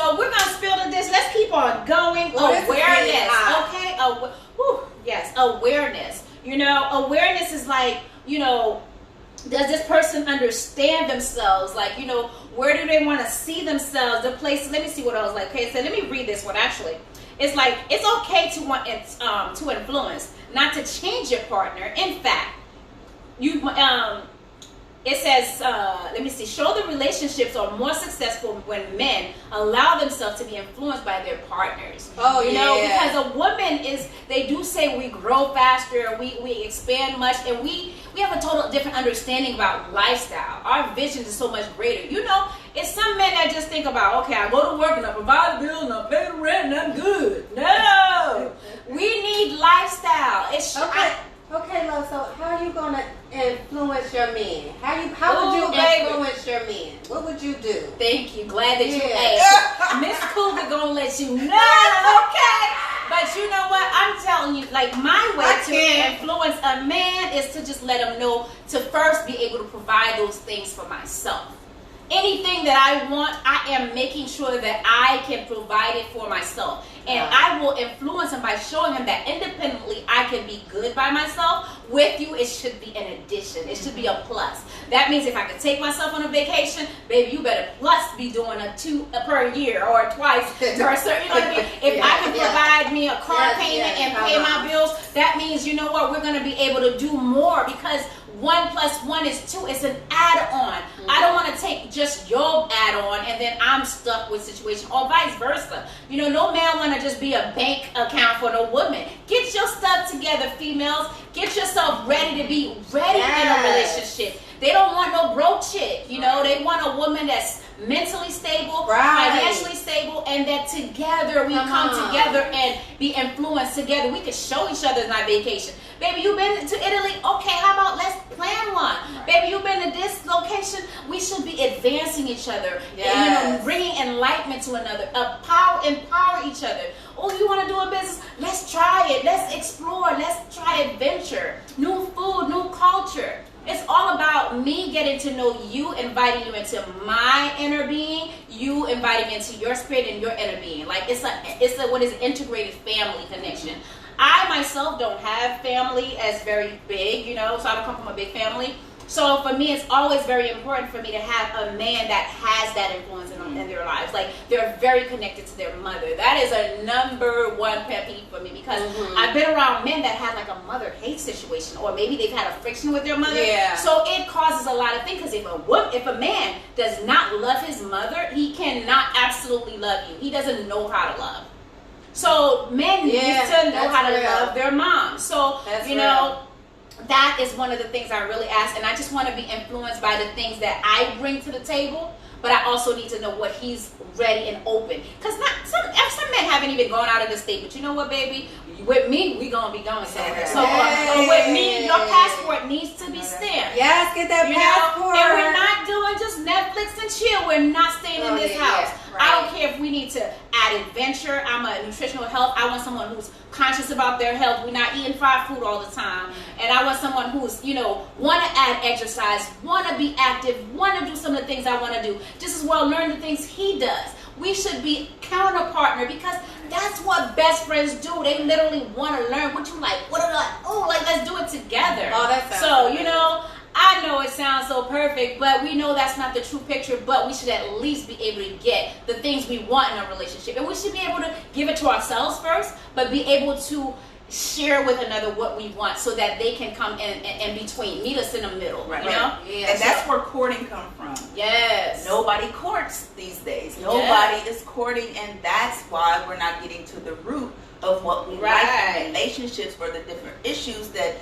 So we're gonna spill the dish. Let's keep on going. Awareness. Okay. Yes, awareness. You know, awareness is like, you know, does this person understand themselves? Like, you know, where do they want to see themselves? The places. Let me see what I was like. Okay, so let me read this one actually. It's like, it's okay to want to influence, not to change your partner. In fact, you it says, let me see, show the relationships are more successful when men allow themselves to be influenced by their partners. Oh, you know, because a woman is, they do say we grow faster, we expand much, and we have a total different understanding about lifestyle. Our vision is so much greater. You know, it's some men that just think about, okay, I go to work and I provide the bill and I pay the rent and I'm good. No, we need lifestyle. It's Okay, love, so how are you going to influence your men? How would you influence your men? What would you do? Thank you. Glad that you asked. Miss Cougar going to let you know, okay? But you know what? I'm telling you, like, my way to influence a man is to just let him know to first be able to provide those things for myself. Anything that I want, I am making sure that I can provide it for myself. And I will influence him by showing him that independently I can be good by myself. With you, it should be an addition. It should be a plus. That means if I could take myself on a vacation, baby, you better plus be doing a 2 per year or twice per certain. You know what I mean? If I can provide me a car payment and pay my bills, that means, you know what, we're going to be able to do more, because 1 + 1 is 2. It's an add-on. I don't want to take just your add-on and then I'm stuck with situation, or vice versa. You know, no man want to just be a bank account for no woman. Get your stuff together, females. Get yourself ready to be ready in a relationship. They don't want no broke chick. You know, they want a woman that's mentally stable, financially stable, and that together we come together and be influenced together. We can show each other on vacation. Baby, you've been to Italy? Okay, how about let's plan one? Baby, you've been to this location? We should be advancing each other. You know, bringing enlightenment to another. Empower each other. Oh, you want to do a business? Let's try it. Let's explore. Let's try adventure. New food, new culture. It's all about me getting to know you, inviting you into my inner being, you inviting me into your spirit and your inner being. Like, it's a what is integrated family connection. I myself don't have family as very big, you know, so I don't come from a big family. So for me, it's always very important for me to have a man that has that influence in their lives. Like, they're very connected to their mother. That is a #1 pet peeve for me, because I've been around men that have like a mother-hate situation, or maybe they've had a friction with their mother. So it causes a lot of things, because if a man does not love his mother, he cannot absolutely love you. He doesn't know how to love. So men need to know how to love their mom. So, you know, that is one of the things I really ask. And I just want to be influenced by the things that I bring to the table. But I also need to know what he's ready and open. Because some men haven't even gone out of the state. But you know what, baby? With me, we going to be going somewhere. So with me, your passport needs to be stamped. Yes, get that passport. And we're not doing just Netflix and chill. We're not staying in this house. I don't care if we need to add adventure. I'm a nutritional health. I want someone who's conscious about their health. We're not eating fried food all the time. And I want someone who's, you know, want to add exercise, want to be active, want to do some of the things I want to do. Just as well learn the things he does. We should be counter partner, because that's what best friends do. They literally want to learn what you like. What are like? Oh, like, let's do it together. Oh, that sounds so you know. I know it sounds so perfect, but we know that's not the true picture. But we should at least be able to get the things we want in a relationship. And we should be able to give it to ourselves first, but be able to share with another what we want, so that they can come in between, meet us in the middle, you know? And that's where courting comes from. Nobody courts these days. Nobody is courting, and that's why we're not getting to the root of what we like in relationships, for the different issues that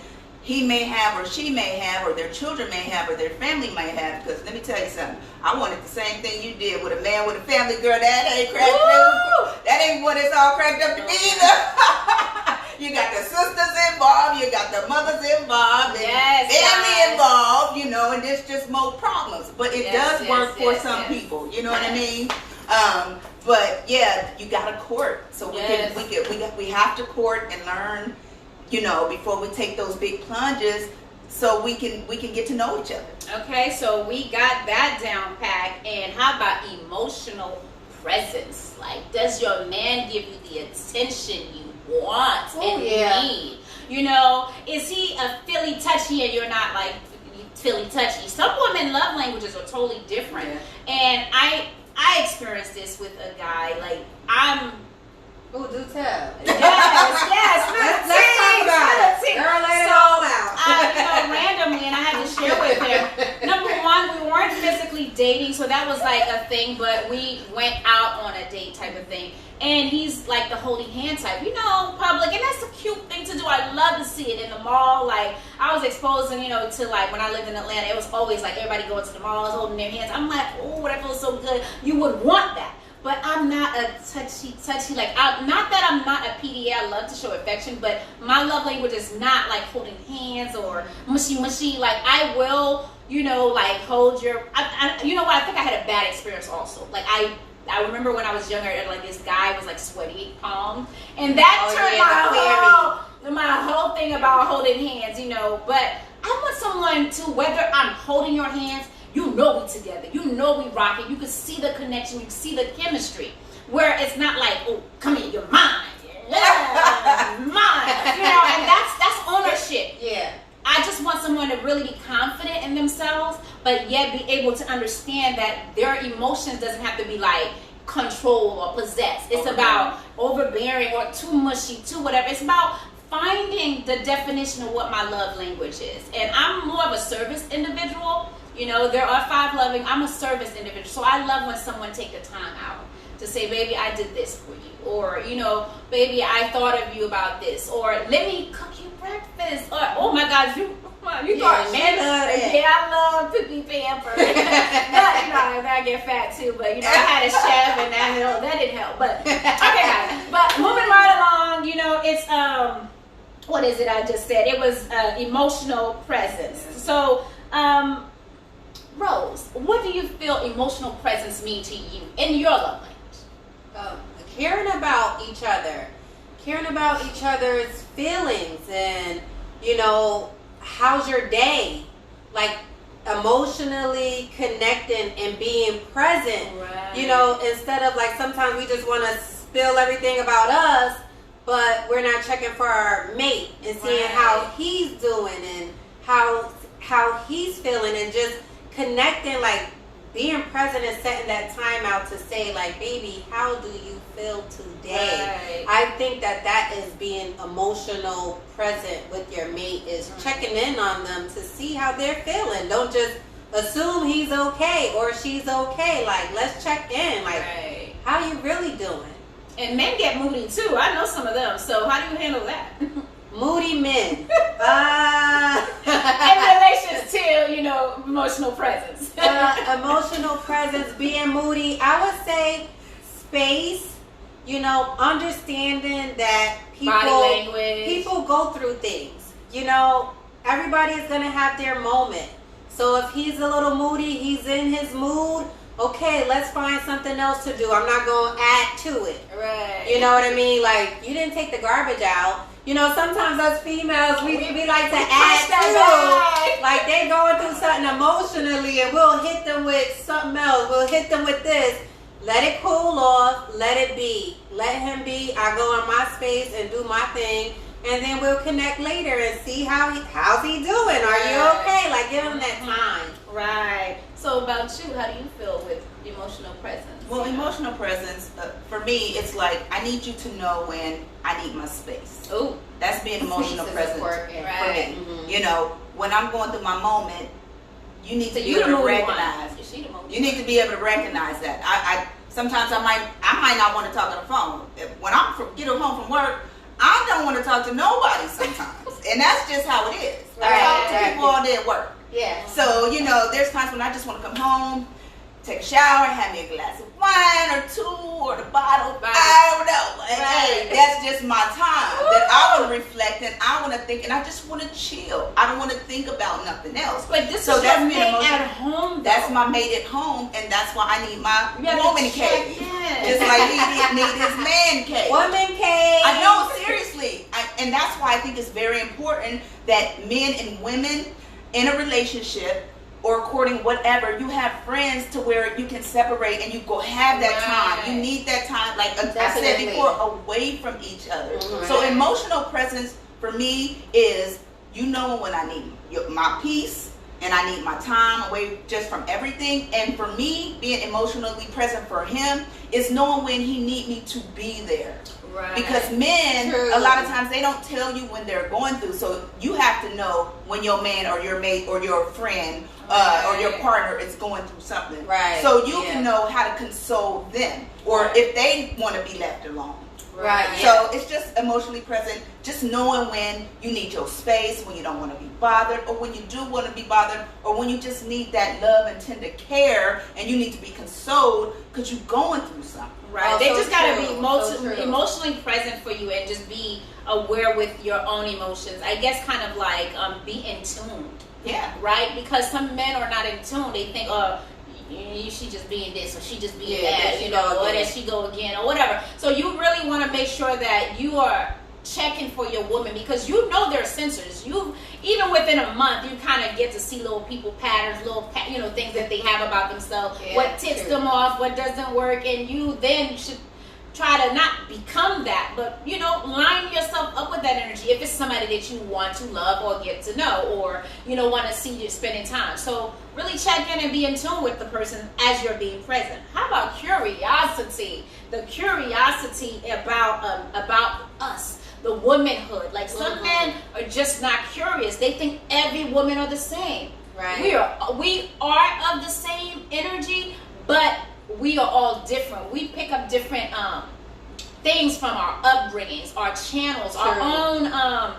he may have, or she may have, or their children may have, or their family may have. Because let me tell you something, I wanted the same thing you did with a man with a family. Girl, that ain't cracked up. That ain't what it's all cracked up to be either. You got the sisters involved, you got the mothers involved, and family involved, you know, and there's just more problems. But it does work for some people, you know what I mean? But yeah, you got to court. So we have to court and learn, you know, before we take those big plunges, so we can get to know each other. Okay, so we got that down pat. And how about emotional presence? Like, does your man give you the attention you want and need? You know, is he a Philly touchy and you're not like Philly touchy? Some women love languages are totally different. And I experienced this with a guy. Like, Oh, do tell. Yes. Let's talk about it. Girl, lay it all out. Randomly, and I had to share with him. Number one, we weren't physically dating, so that was like a thing, but we went out on a date type of thing. And he's like the holding hand type, public, and that's a cute thing to do. I love to see it in the mall. Like, I was exposed, to like when I lived in Atlanta, it was always like everybody going to the malls, holding their hands. I'm like, oh, that feels so good. You would want that. But I'm not a touchy, like, not that I'm not a PDA, I love to show affection, but my love language is not like holding hands or mushy, like, I will, like, hold your, you know what, I think I had a bad experience also. Like, I remember when I was younger, like, this guy was like sweaty palm, and that turned my whole thing about holding hands, but I want someone to, whether I'm holding your hands, we together. We rocking. You can see the connection. You can see the chemistry. Where it's not like, oh, come here, you're mine. Yeah, mine. And that's ownership. Yeah. I just want someone to really be confident in themselves, but yet be able to understand that their emotions doesn't have to be like control or possess. It's about overbearing or too mushy, too whatever. It's about finding the definition of what my love language is. And I'm more of a service individual. There are 5 loving. I'm a service individual. So I love when someone take the time out to say, baby, I did this for you. Or, baby, I thought of you about this. Or, let me cook you breakfast. Or, oh my God, you thought, man, I love to be pampered. But, I get fat too. But, I had a chef and that didn't help. But, okay, guys. But moving right along, it's, what is it I just said? It was emotional presence. So, Rose, what do you feel emotional presence mean to you in your love language? Caring about each other. Caring about each other's feelings and, how's your day? Like, emotionally connecting and being present. Right. Instead of like sometimes we just want to spill everything about us, but we're not checking for our mate and seeing how he's doing and how he's feeling and just connecting, like being present and setting that time out to say, like, baby, how do you feel today? Right. I think that is being emotional present with your mate, is checking in on them to see how they're feeling. Don't just assume he's okay or she's okay. Like, let's check in. Like, how you really doing? And men get moody too. I know some of them. So how do you handle that? Moody men. In relation to, emotional presence. Emotional presence, being moody. I would say space, understanding that people go through things. Everybody is going to have their moment. So if he's a little moody, he's in his mood, okay, let's find something else to do. I'm not going to add to it. Right. You know what I mean? Like, you didn't take the garbage out. Sometimes us females, we like to add to. Like, they going through something emotionally and we'll hit them with something else. We'll hit them with this. Let it cool off. Let it be. Let him be. I go in my space and do my thing. And then we'll connect later and see how's he doing. Are you okay? Like, give him that time. Right. So about you, how do you feel with emotional presence? Well, emotional presence, for me, it's like I need you to know when I need my space. Oh, that's being emotional presence for me. Mm-hmm. When I'm going through my moment, you need to be able to recognize. You need to be able to recognize that. I sometimes I might not want to talk on the phone. When I get home from work, I don't want to talk to nobody sometimes, and that's just how it is. I talk to people all day at work. Yeah. So there's times when I just want to come home, take a shower, have me a glass of wine or 2 or the bottle. I don't know. Hey, that's just my time that I want to reflect and I want to think and I just want to chill. I don't want to think about nothing else. But this is your mate at home. Though. That's my mate at home, and that's why I need my woman cave. Just like he need his man cave. Woman cave. I know, seriously. And that's why I think it's very important that men and women in a relationship or courting, whatever, you have friends to where you can separate and you go have that time. You need that time, like I said before, away from each other. So emotional presence for me is, you know, when I need my peace and I need my time away just from everything. And for me, being emotionally present for him is knowing when he need me to be there. Right. Because men, a lot of times, they don't tell you when they're going through. So you have to know when your man or your mate or your friend or your partner is going through something. Right. So you can know how to console them, or if they want to be left alone. Right. So it's just emotionally present, just knowing when you need your space, when you don't want to be bothered, or when you do want to be bothered, or when you just need that love and tender care and you need to be consoled because you're going through something. Right. They just got to be emotionally present for you and just be aware with your own emotions. I guess kind of like be in tune. Yeah. Right? Because some men are not in tune. They think, she just being this or she just being that, you know, or there she go again or whatever. So you really want to make sure that you are checking for your woman, because you know their sensors. You, even within a month, you kind of get to see little people patterns, little things that they have about themselves, what ticks them off, what doesn't work, and you then should try to not become that, but line yourself up with that energy if it's somebody that you want to love or get to know, or want to see you spending time. So really check in and be in tune with the person as you're being present. How about curiosity? The curiosity about us, the womanhood. Like some men are just not curious. They think every woman are the same. Right. We are of the same energy, but we are all different. We pick up different things from our upbringings, our channels, our own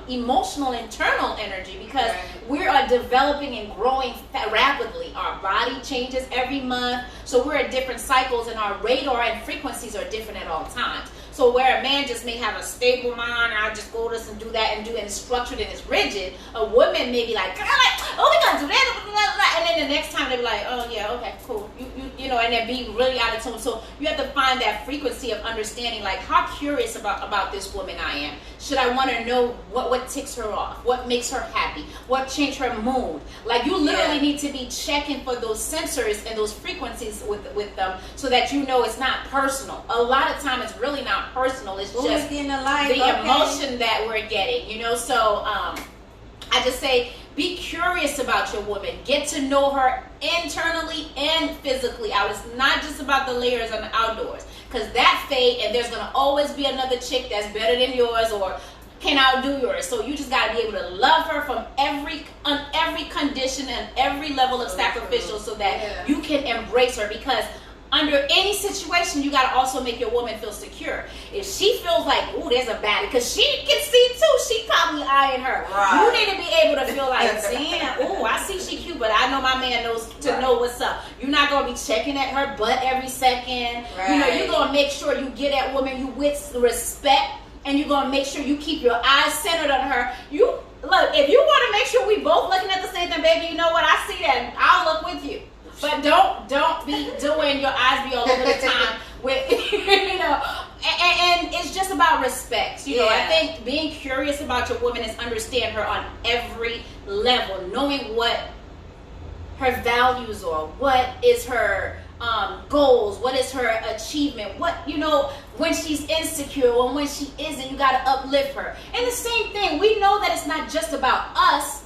emotional internal energy, because we are developing and growing rapidly. Our body changes every month, so we're at different cycles, and our radar and frequencies are different at all times. So where a man just may have a stable mind, I'll just go this and do that and it's structured and it's rigid, a woman may be like, oh, we gotta do that, and then the next time they be like, oh yeah, okay, cool, and then be really out of tune. So you have to find that frequency of understanding, like, how curious about this woman I am. Should I want to know what ticks her off, what makes her happy, what changed her mood? Like, you literally need to be checking for those sensors and those frequencies with them, so that it's not personal. A lot of time it's really not personal. It's just the emotion that we're getting, So I just say, be curious about your woman. Get to know her internally and physically out. It's not just about the layers on the outdoors, because that fade, and there's going to always be another chick that's better than yours or can outdo yours. So you just got to be able to love her from every condition and every level of sacrificial, so that you can embrace her. Because under any situation, you got to also make your woman feel secure. If she feels like, ooh, there's a baddie, because she can see too, she probably eyeing her. Right. You need to be able to feel like, damn, ooh, I see she cute, but I know my man knows to know what's up. You're not going to be checking at her butt every second. Right. You're going to make sure you get that woman you with respect, and you're going to make sure you keep your eyes centered on her. Look, if you want to make sure we both looking at the same thing, baby, you know what? I see that, and I'll look with you. But don't be doing your eyes be all over the time with, and it's just about respect. I think being curious about your woman is understand her on every level, knowing what her values are, what is her goals, what is her achievement, when she's insecure or when she isn't, you got to uplift her. And the same thing, we know that it's not just about us.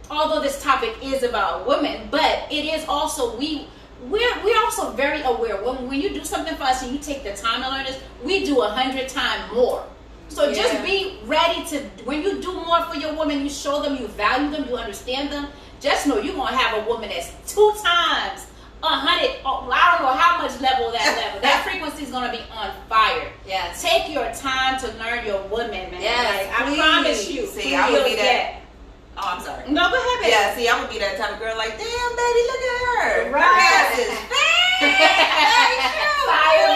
Although this topic is about women, but it is also, we're also very aware when you do something for us and you take the time to learn this, we do 100 times more. So just be ready to, when you do more for your woman, you show them you value them, you understand them. Just know you're gonna have a woman that's 2 times 100. I don't know how much level that frequency is gonna be on fire. Yes. Take your time to learn your woman, man. Yes, I promise you. See, I would be that. Oh, I'm sorry. No, go ahead, baby. Yeah, see, I would be that type of girl, like, damn, baby, look at her. Right. Her ass is fire.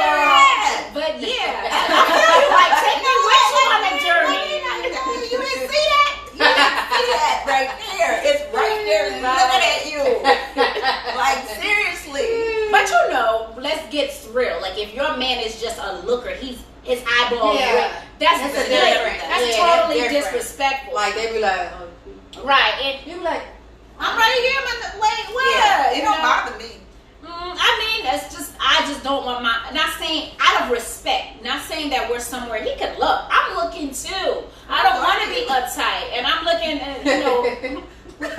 But yeah, I feel you, like, take me with you on a journey. You didn't see that? You didn't see that right there. It's right there looking at you. Like, seriously. But let's get real. Like, if your man is just a looker, his eyeball, that's different. That's totally disrespectful. Like, they be like, right, and you be like, I'm right here. Wait, what? Yeah, it don't bother me. I mean, I just don't want not saying out of respect, not saying that we're somewhere he could look. I'm looking too. I don't want to be uptight, and I'm looking, but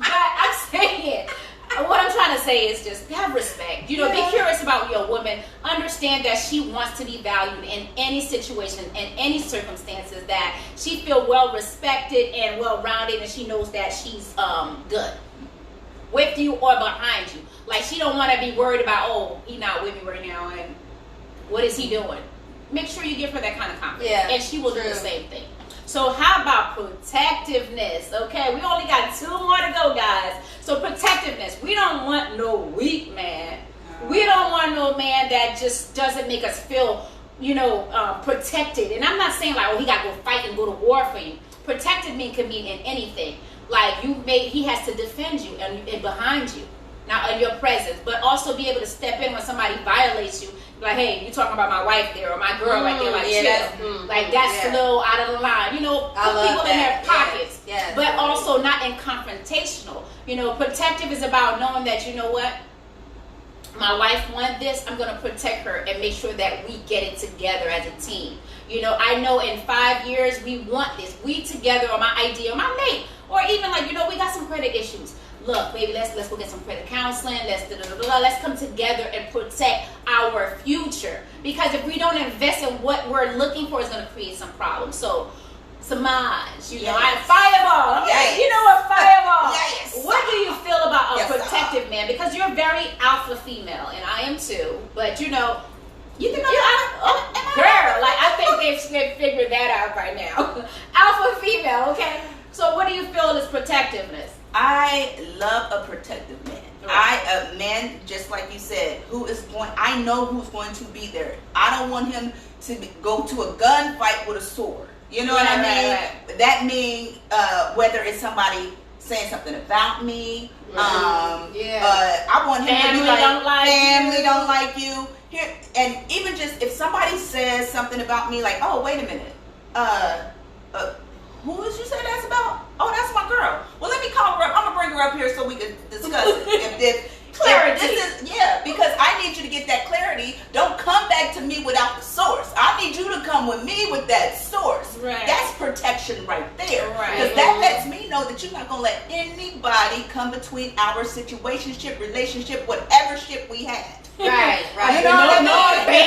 I'm saying it. What I'm trying to say is just have respect. Be curious about your woman. Understand that she wants to be valued in any situation, in any circumstances, that she feel well respected and well rounded, and she knows that she's good with you or behind you. Like, she don't want to be worried about, oh, he not with me right now, and what is he doing? Make sure you give her that kind of confidence, and she will do the same thing. So how about protectiveness? Okay, we only got 2 more to go, guys. So protectiveness. We don't want no weak man. We don't want no man that just doesn't make us feel, protected. And I'm not saying like, oh, he got to go fight and go to war for you. Protected could mean in anything. Like he has to defend you and behind you. Now in your presence, but also be able to step in when somebody violates you. Like, hey, you talking about my wife there or my girl right there, like chill. That's a little out of the line. Put people in their pockets, but also not in confrontational. Protective is about knowing that, you know what, my wife wants this, I'm going to protect her and make sure that we get it together as a team. I know in 5 years we want this. We together, or my idea, or my mate, or even like, we got some credit issues. Look, baby, let's go get some credit counseling. Let's come together and protect our future. Because if we don't invest in what we're looking for, it's going to create some problems. So, Samaj, fireball. Yes. You know what, fireball? Yes. What do you feel about a protective man? Because you're very alpha female, and I am too. But you think I'm girl? Like, I think they've figured that out right now. Alpha female, okay. So, what do you feel is protectiveness? I love a protective man. A man, just like you said, I know who's going to be there. I don't want him to go to a gunfight with a sword. You know what I mean? Right. That means whether it's somebody saying something about me. I want him to be like, family don't like you. Here, and even just if somebody says something about me, like, oh, wait a minute, who did you say that's about? Oh, that's my girl. Well, let me call her up. I'm gonna bring her up here so we can discuss it. Clarity. Because I need you to get that clarity. Don't come back to me without the source. I need you to come with me with that source. Right. That's protection right there. Right. Because that lets me know that you're not gonna let anybody come between our situationship, relationship, whatever ship we have. Right. You know what I mean?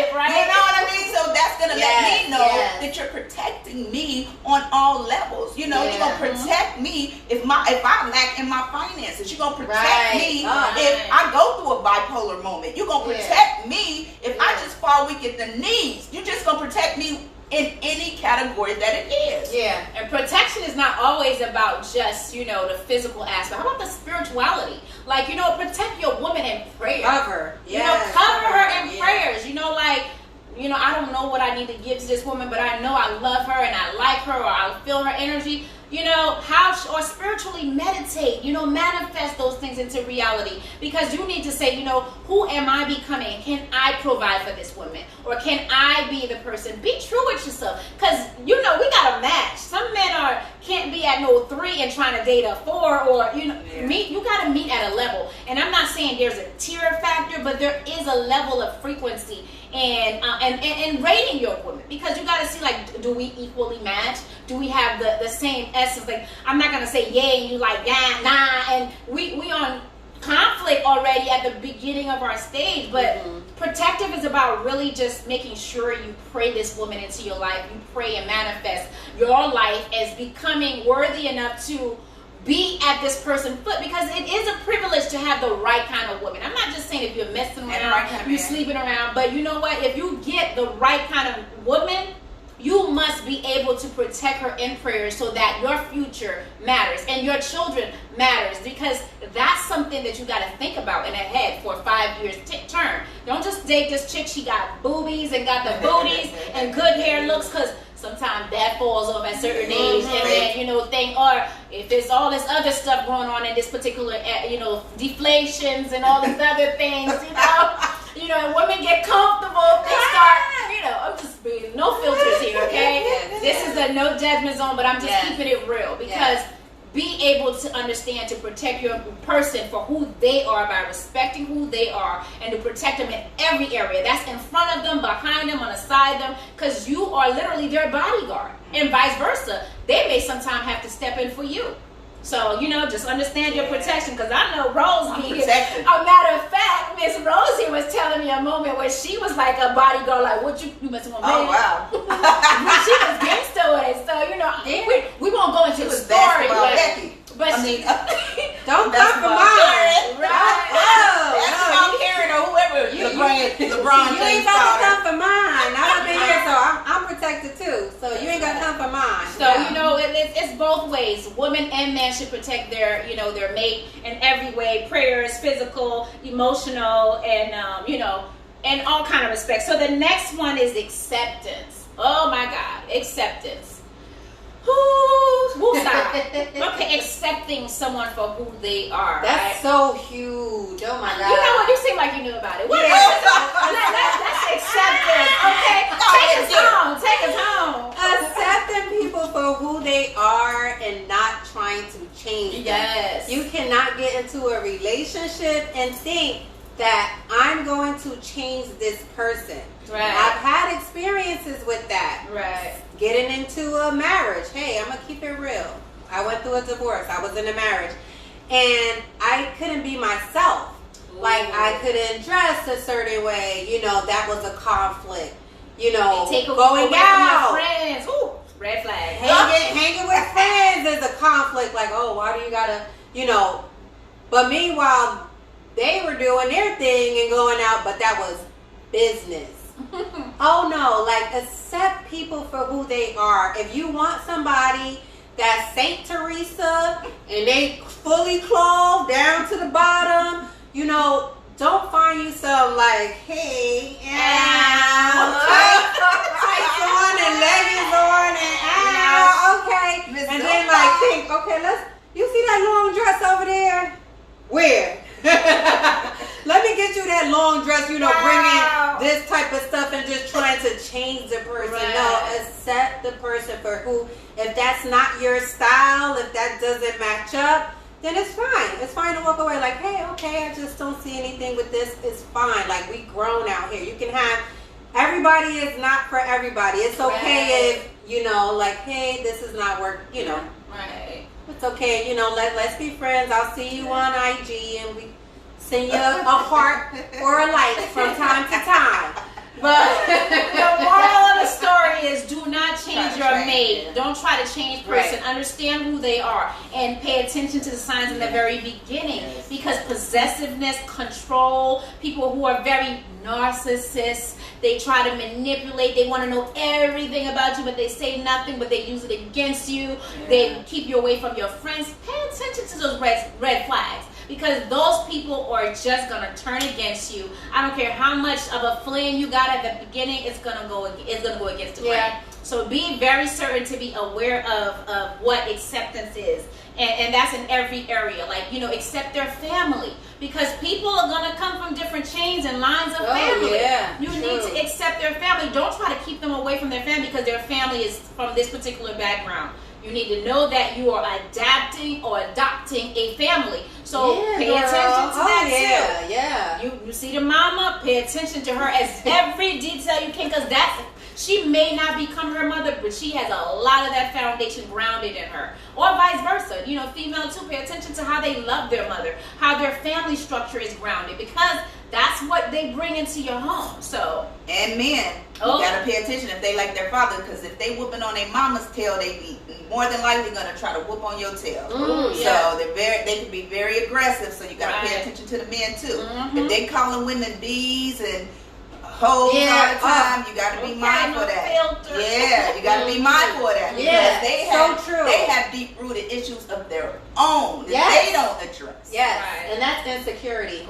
Ship, right? You know what I mean? So that's gonna let me know that you're protecting me on all levels. You're gonna protect me if I lack in my finances. You're gonna protect me if I go through a bipolar moment. You're gonna protect me if I just fall weak at the knees. You're just gonna protect me in any category that it is. Yeah, and protection is not always about just, the physical aspect. How about the spirituality? Like, protect your woman in prayer. Cover. Cover her in prayers. I don't know what I need to give to this woman, but I know I love her and I like her, or I feel her energy. Or spiritually meditate, manifest those things into reality, because you need to say, who am I becoming? Can I provide for this woman? Or can I be the person? Be true with yourself, because, we got a match. Some men can't be at no 3 and trying to date a 4, or, you got to meet at a level. And I'm not saying there's a tier factor, but there is a level of frequency and rating your woman, because you got to see, like, do we equally match? Do we have the same essence? Like, I'm not gonna say yeah and you like nah, and we on conflict already at the beginning of our stage. But protective is about really just making sure you pray this woman into your life. You pray and manifest your life as becoming worthy enough to be at this person's foot, because it is a privilege to have the right kind of woman. I'm not just saying if you're messing around, you're sleeping around, but you know what? If you get the right kind of woman, you must be able to protect her in prayer, so that your future matters and your children matters, because that's something that you got to think about in ahead for 5 years term. Don't just date this chick, she got boobies and got the booties and good hair looks, because sometimes that falls off at certain age, and then think, or if it's all this other stuff going on in this particular deflations and all these other things, and women get comfortable, they start, I'm just being no filters here, okay? This is a no judgment zone, but I'm just keeping it real, because be able to understand to protect your person for who they are by respecting who they are and to protect them in every area. That's in front of them, behind them, on the side of them, because you are literally their bodyguard, and vice versa. They may sometimes have to step in for you. So, just understand your protection, because I know Rose be here. A matter of fact, Miss Rosie was telling me a moment where she was like a bodyguard, like, what you messing with me? Oh, wow. She was gangster with it. So, we won't go into the story. But don't compromise. Right. That's Karen or whoever. LeBron You ain't about to come for mine. I've been here, so I'm protected too. So you ain't gonna come for mine. So it's both ways. Women and men should protect their their mate in every way. Prayers, physical, emotional, and in all kind of respects. So the next one is acceptance. Oh my God, acceptance. Okay, accepting someone for who they are. That's so huge. Oh my God. You know what? You seem like you knew about it. That's acceptance. Okay, take us home. Accepting people for who they are and not trying to change them. Yes. You cannot get into a relationship and think that I'm going to change this person. Right. I've had experiences with that. Right. Getting into a marriage. Hey, I'm going to keep it real. I went through a divorce. I was in a marriage. And I couldn't be myself. Ooh. Like, I couldn't dress a certain way. That was a conflict. Going out. Friends. Ooh, red flag. Hanging with friends is a conflict. Like, oh, why do you got to, But meanwhile, they were doing their thing and going out, but that was business. Oh no, like accept people for who they are. If you want somebody that's Saint Teresa and they fully clothed down to the bottom, don't find you some like, hey, tights on and leggings on and okay. And then like think, okay, you see that long dress over there? Where? Let me get you that long dress, bringing this type of stuff and just trying to change the person. Right. No, accept the person for who. If that's not your style, if that doesn't match up, then it's fine. It's fine to walk away like, hey, okay, I just don't see anything with this. It's fine. Like, we grown out here. You can have, everybody is not for everybody. It's okay if, like, hey, this is not work, Right. It's okay, let's be friends. I'll see you on IG and we send you a heart or a like from time to time. But the moral of the story is do not change your mate. Don't try to change person. Understand who they are and pay attention to the signs in the very beginning. Because possessiveness, control, people who are very narcissists, they try to manipulate. They want to know everything about you, but they say nothing, but they use it against you. They keep you away from your friends. Pay attention to those red flags. Because those people are just going to turn against you. I don't care how much of a flame you got at the beginning, it's going to go against the grain. So be very certain to be aware of what acceptance is. And that's in every area. Like, accept their family. Because people are going to come from different chains and lines of family. You need to accept their family. Don't try to keep them away from their family because their family is from this particular background. You need to know that you are adapting or adopting a family. So pay attention to that too. You see the mama, pay attention to her as every detail you can, because she may not become her mother, but she has a lot of that foundation grounded in her. Or vice versa. Female too, pay attention to how they love their mother, how their family structure is grounded, because that's what they bring into your home. So, and men, you gotta pay attention if they like their father, because if they whooping on their mama's tail, they be more than likely gonna try to whoop on your tail. So they can be very aggressive. So you gotta pay attention to the men too. If they calling women D's and hoes all the time, you got to be mindful of that. Filter. You got to be mindful of that, because they have deep-rooted issues of their own that they don't address. And that's insecurity.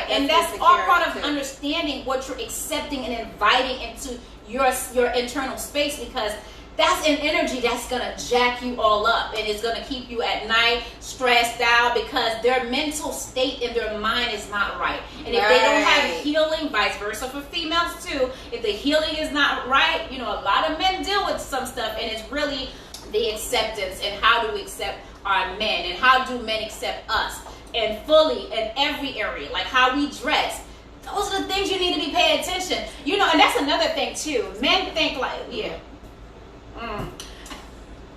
And that's all part of understanding what you're accepting and inviting into your internal space, because that's an energy that's going to jack you all up, and it's going to keep you at night stressed out because their mental state in their mind is not right. And if they don't have healing, vice versa for females too, if the healing is not right, a lot of men deal with some stuff, and it's really the acceptance and how to accept are men, and how do men accept us, and fully in every area, like how we dress. Those are the things you need to be paying attention. You know, and that's another thing too. Men think like,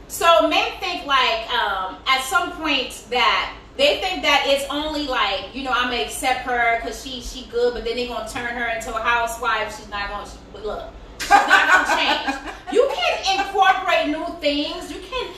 So men think like at some point that they think that it's only like, you know, I'm gonna accept her because she good, but then they gonna turn her into a housewife. She's not gonna she's not gonna change. You can incorporate new things. You can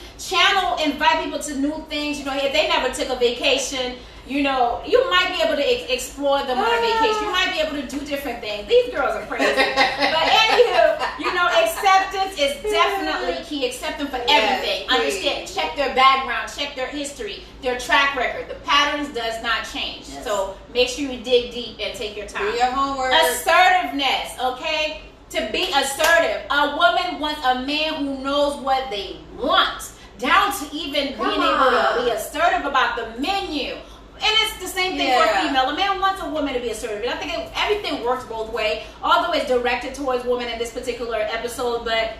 invite people to new things. You know, if they never took a vacation, you know, you might be able to explore them on a vacation. You might be able to do different things. These girls are crazy. But anywho, you know, acceptance is definitely key. Accept them for everything. Understand, check their background, check their history, their track record. The patterns does not change. Yes. So make sure you dig deep and take your time. Do your homework. Assertiveness, okay? To be assertive. A woman wants a man who knows what they want, down to even being able to be assertive about the menu. And it's the same thing for a female. A man wants a woman to be assertive. And I think everything works both ways, although it's directed towards women in this particular episode, but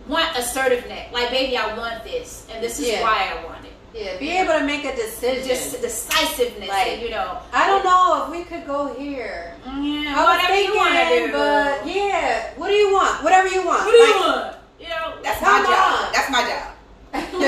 want assertiveness. Like, baby, I want this, and this is why I want it. Yeah, be able to make a decision. Just decisiveness, like, and, you know. I don't know if we could go here. Yeah, whatever you want to do. But, what do you want? Whatever you want. What do you want? You know, that's my job. That's my job.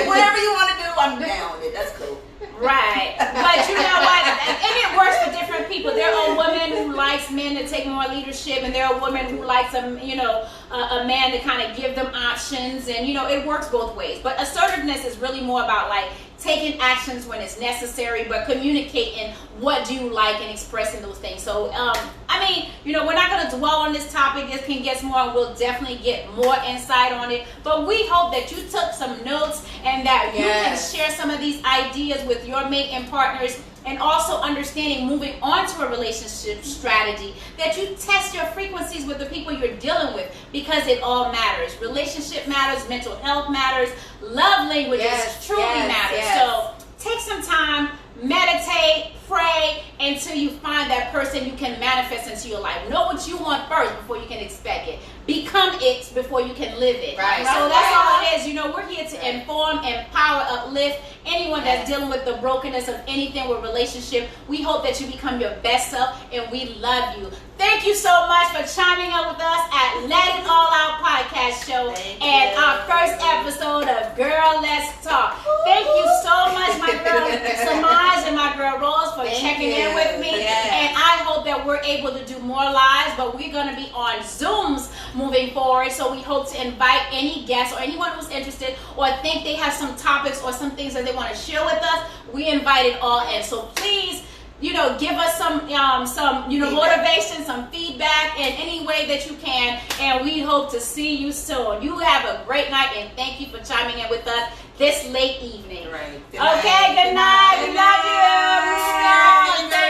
Whatever you want to do, I'm down with it. That's cool. Right. But you know what? And it works for different people. There are women who likes men to take more leadership, and there are women who likes a man to kind of give them options, and you know, it works both ways. But assertiveness is really more about like taking actions when it's necessary, but communicating what do you like and expressing those things. So, I mean, you know, we're not going to dwell on this topic. It can get more, and we'll definitely get more insight on it. But we hope that you took some notes and that you can share some of these ideas with your mate and partners, and also understanding moving on to a relationship strategy that you test your frequencies with the people you're dealing with, because it all matters. Relationship matters, mental health matters, love languages truly matter. So take some time, meditate, pray until you find that person you can manifest into your life. Know what you want first before you can expect it. Become it before you can live it. Right. So that's all it is. You know, we're here to inform, empower, uplift anyone that's dealing with the brokenness of anything with relationship. We hope that you become your best self, and we love you. Thank you so much for chiming in with us at Letitallout Podcast Show and our first episode of Girl Let's Talk. Thank you so much, my girl Samaj and my girl Rose, for checking in with me. And I hope that we're able to do more lives, but we're going to be on Zooms moving forward. So we hope to invite any guests or anyone who's interested or think they have some topics or some things that they want to share with us. We invite it all in. So please, you know, give us some motivation, some feedback in any way that you can, and we hope to see you soon. You have a great night, and thank you for chiming in with us this late evening. Right. Okay, good night. We love you.